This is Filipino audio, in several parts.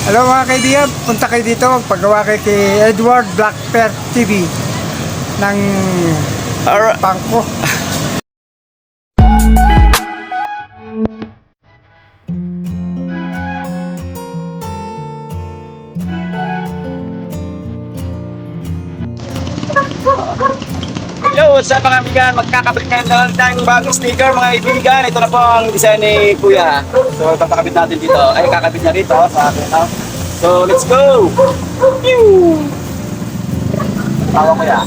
Hello mga kaibigan, punta kayo dito, paggawa kayo kay Edward Blackpert TV ng Alright. bangko. Hello, what's up mga kaibigan? Magkakabit ngayon lang tayong bagong sticker mga kaibigan. Ito na po ang design ni Kuya. So, papakabit natin dito. Ay, kakabit na rito sa akin. So, let's go! Pew! Tawa Kuya.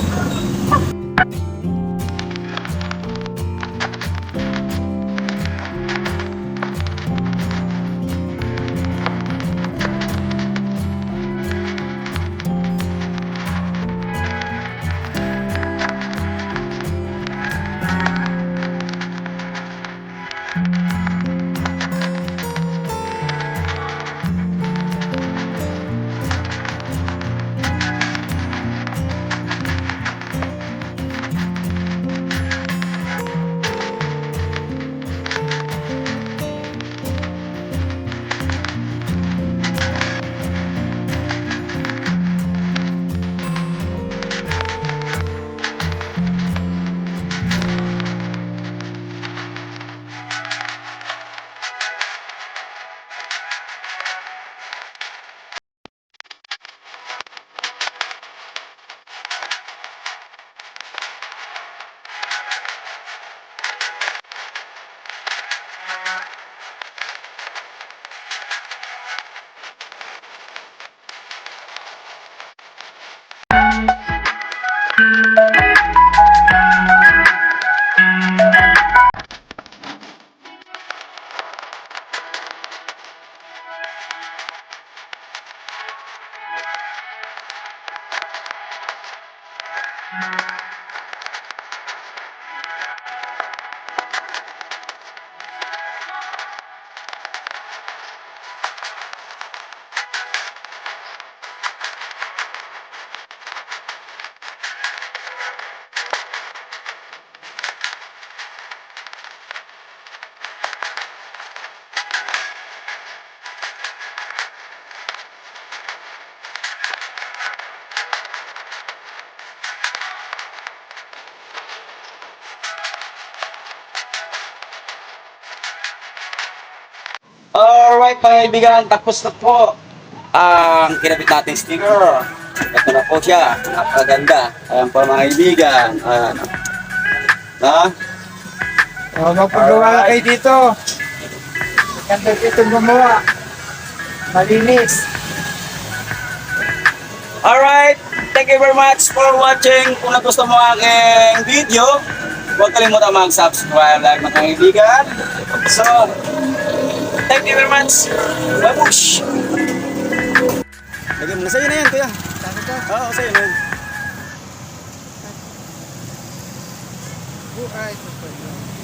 Alright mga kaibigan, tapos na po ang kinabit natin sticker. Ito na po siya, napakaganda. Ayan po mga kaibigan. Ayan. Ha? O, magpagawa na kayo dito. Ganda dito gumawa. Malinis. Alright, thank you very much for watching. Kung nagustuhan mo ang aking video, huwag kalimutan mag-subscribe, like mga kaibigan. So, thank you very much. Babush! Lagyan mo na sa'yo na yan, kuya. Sabi ko, Oo, sa'yo na yan. buhay ito po.